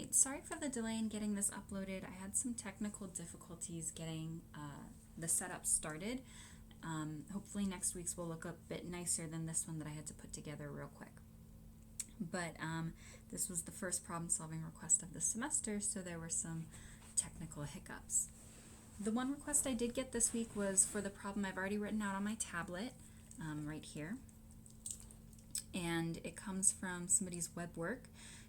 Alright, sorry for the delay in getting this uploaded. I had some technical difficulties getting the setup started. Hopefully next week's will look a bit nicer than this one that I had to put together real quick. But this was the first problem solving request of the semester, so there were some technical hiccups. The one request I did get this week was for the problem I've already written out on my tablet, right here. And it comes from somebody's web work.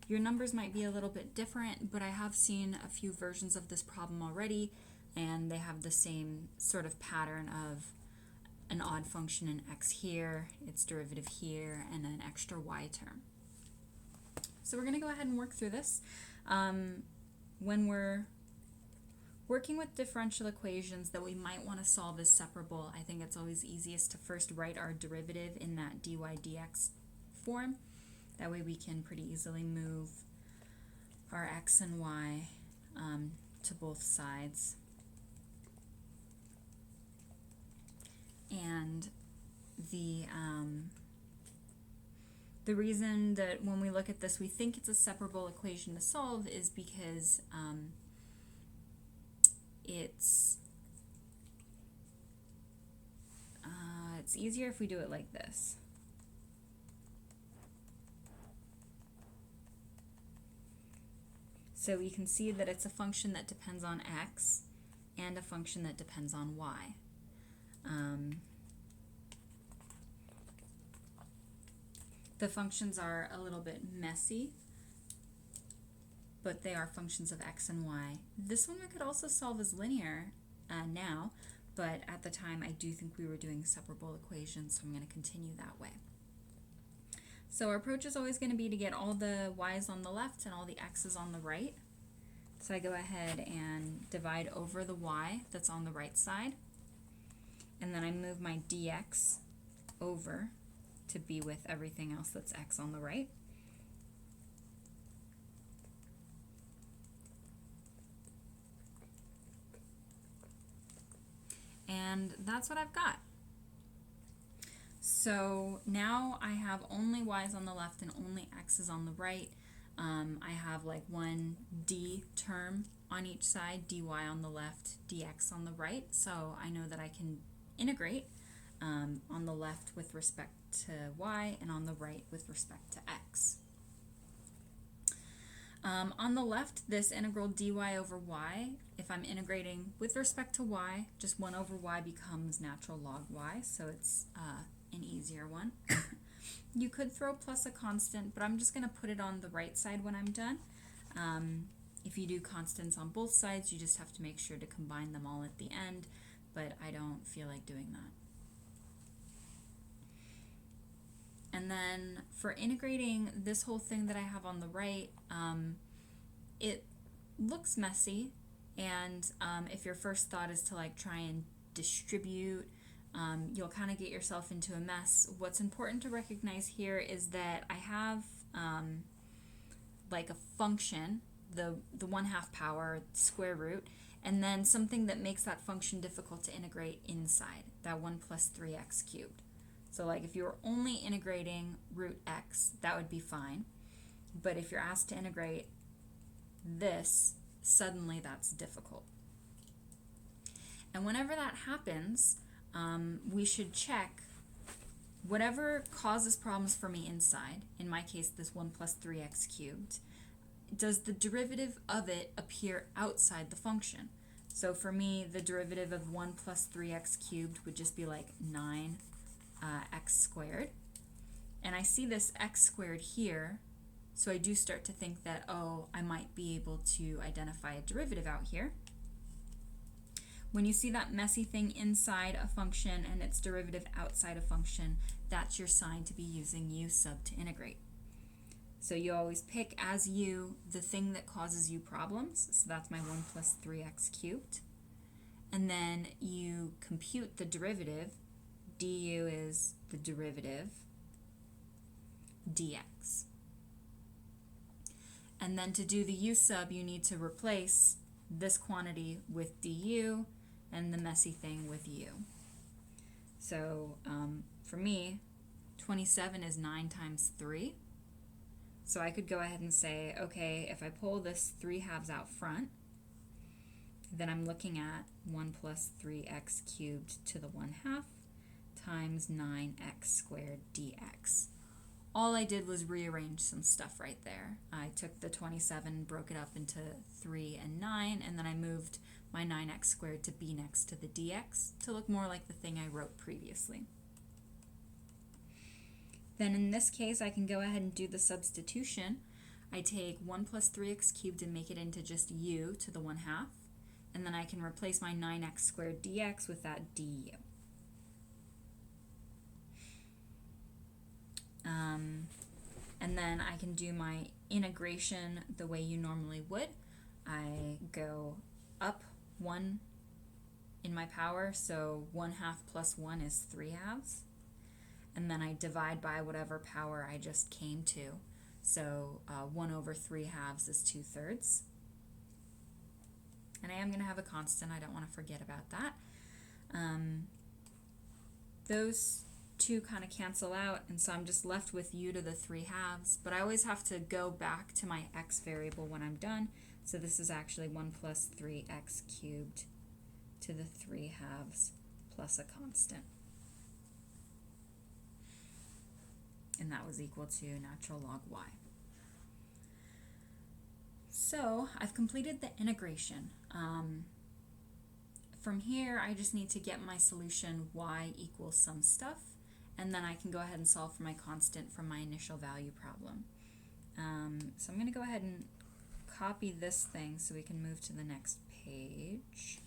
Your numbers might be a little bit different, but I have seen a few versions of this problem already, and they have the same sort of pattern of an odd function in x here, its derivative here, and an extra y term. So we're going to go ahead and work through this. When we're working with differential equations that we might want to solve as separable, I think it's always easiest to first write our derivative in that dy dx form. That way we can pretty easily move our x and y to both sides. And the reason that when we look at this we think it's a separable equation to solve is because it's easier if we do it like this. So we can see that it's a function that depends on x and a function that depends on y. The functions are a little bit messy, but they are functions of x and y. This one we could also solve as linear now, but at the time I do think we were doing separable equations, so I'm going to continue that way. So our approach is always going to be to get all the y's on the left and all the x's on the right. So I go ahead and divide over the y that's on the right side, and then I move my dx over to be with everything else that's x on the right. And that's what I've got. So now I have only y's on the left and only x's on the right. I have like one d term on each side, dy on the left, dx on the right, so I know that I can integrate on the left with respect to y and on the right with respect to x. On the left, this integral dy over y, if I'm integrating with respect to y, just 1 over y becomes natural log y, so it's an easier one. You could throw plus a constant, but I'm just going to put it on the right side when I'm done. If you do constants on both sides, you just have to make sure to combine them all at the end, but I don't feel like doing that. And then for integrating this whole thing that I have on the right, it looks messy, and if your first thought is to like try and distribute, you'll kind of get yourself into a mess. What's important to recognize here is that I have like a function, the 1/2 power square root, and then something that makes that function difficult to integrate inside, that 1 plus 3x cubed. So like if you were only integrating root x, that would be fine. But if you're asked to integrate this, suddenly that's difficult. And whenever that happens, we should check whatever causes problems for me inside, in my case this 1 plus 3x cubed, does the derivative of it appear outside the function? So for me, the derivative of 1 plus 3x cubed would just be like 9 x squared. And I see this x squared here, so I do start to think that, oh, I might be able to identify a derivative out here. When you see that messy thing inside a function and its derivative outside a function, that's your sign to be using u sub to integrate. So you always pick as u the thing that causes you problems, so that's my 1 plus 3x cubed. And then you compute the derivative. Du is the derivative dx. And then to do the u sub, you need to replace this quantity with du and the messy thing with u. So for me, 27 is 9 times 3. So I could go ahead and say, okay, if I pull this 3 halves out front, then I'm looking at 1 plus 3x cubed to the 1/2 times 9x squared dx. All I did was rearrange some stuff right there. I took the 27, broke it up into 3 and 9, and then I moved my 9x squared to be next to the dx to look more like the thing I wrote previously. Then in this case, I can go ahead and do the substitution. I take 1 plus 3x cubed and make it into just u to the 1/2, and then I can replace my 9x squared dx with that du. And then I can do my integration the way you normally would. I go up 1 in my power, so 1/2 plus 1 is 3/2. And then I divide by whatever power I just came to. So 1 over 3/2 is 2/3. And I am going to have a constant. I don't want to forget about that. Those two kind of cancel out, and so I'm just left with u to the 3/2. But I always have to go back to my x variable when I'm done. So this is actually 1 plus 3x cubed to the 3/2 plus a constant. And that was equal to natural log y. So I've completed the integration. From here, I just need to get my solution y equals some stuff, and then I can go ahead and solve for my constant from my initial value problem. So I'm going to go ahead and copy this thing so we can move to the next page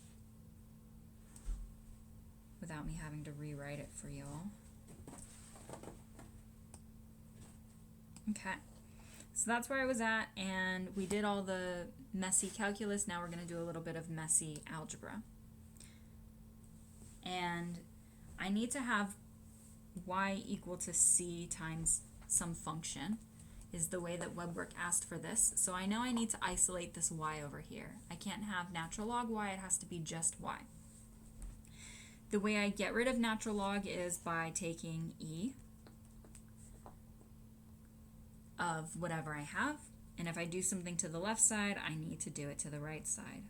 without me having to rewrite it for y'all. Okay, so that's where I was at, and we did all the messy calculus. Now we're going to do a little bit of messy algebra. And I need to have y equal to c times some function is the way that WebWork asked for this. So I know I need to isolate this y over here. I can't have natural log y, it has to be just y. The way I get rid of natural log is by taking e of whatever I have, and if I do something to the left side, I need to do it to the right side.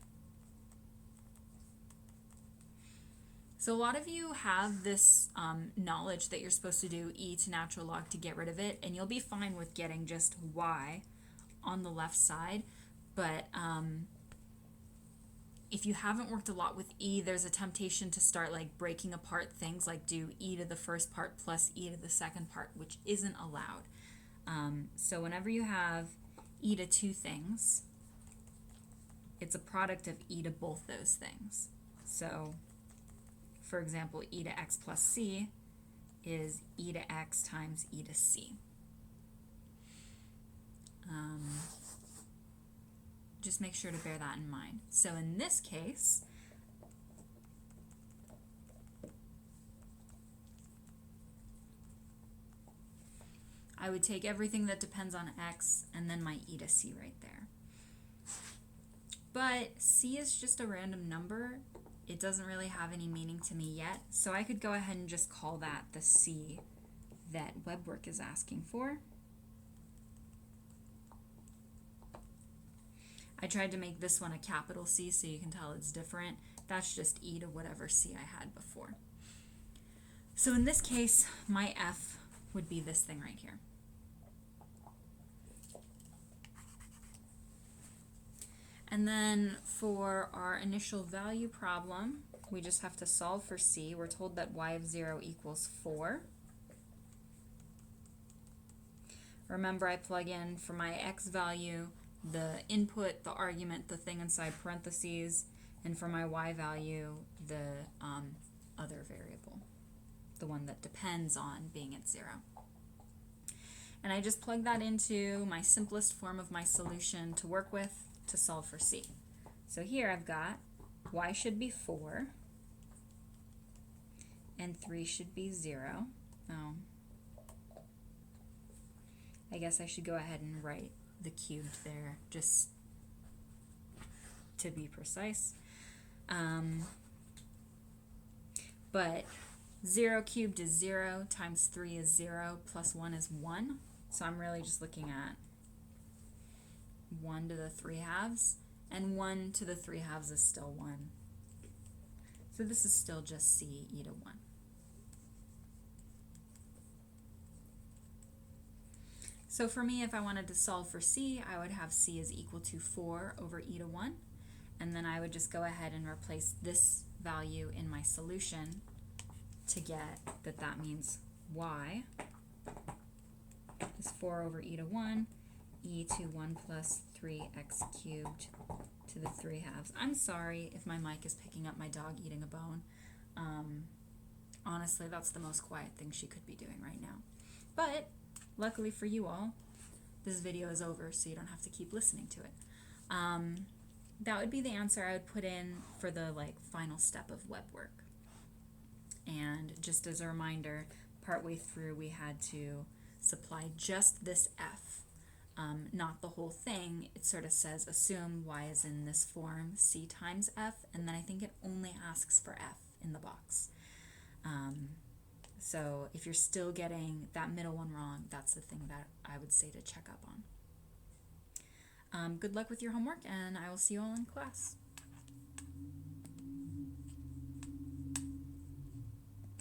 So a lot of you have this knowledge that you're supposed to do e to natural log to get rid of it, and you'll be fine with getting just y on the left side, but if you haven't worked a lot with e, there's a temptation to start like breaking apart things, like do e to the first part plus e to the second part, which isn't allowed. So whenever you have e to two things, it's a product of e to both those things. So for example, e to x plus c is e to x times e to c. Just make sure to bear that in mind. So in this case, I would take everything that depends on x and then my e to c right there. But c is just a random number. It doesn't really have any meaning to me yet, so I could go ahead and just call that the c that WebWork is asking for. I tried to make this one a capital C so you can tell it's different. That's just e to whatever c I had before. So in this case, my f would be this thing right here. And then for our initial value problem, we just have to solve for c. We're told that y of 0 equals 4. Remember, I plug in for my x value the input, the argument, the thing inside parentheses, and for my y value, the other variable, the one that depends on being at 0. And I just plug that into my simplest form of my solution to work with to solve for c. So here I've got y should be 4 and 3 should be 0. Oh, I guess I should go ahead and write the cubed there just to be precise. But 0 cubed is 0 times 3 is 0 plus 1 is 1. So I'm really just looking at 1 to the 3/2, and 1 to the 3/2 is still 1. So this is still just c e to 1. So for me, if I wanted to solve for c, I would have c is equal to 4 over e to 1, and then I would just go ahead and replace this value in my solution to get that that means y is 4 over e to 1, e to 1 plus 3x cubed to the 3/2. I'm sorry if my mic is picking up my dog eating a bone. Honestly, that's the most quiet thing she could be doing right now. But luckily for you all, this video is over, so you don't have to keep listening to it. That would be the answer I would put in for the final step of web work. And just as a reminder, partway through we had to supply just this f, not the whole thing. It sort of says assume y is in this form, c times f, and then I think it only asks for f in the box. So if you're still getting that middle one wrong, that's the thing that I would say to check up on. Good luck with your homework, and I will see you all in class.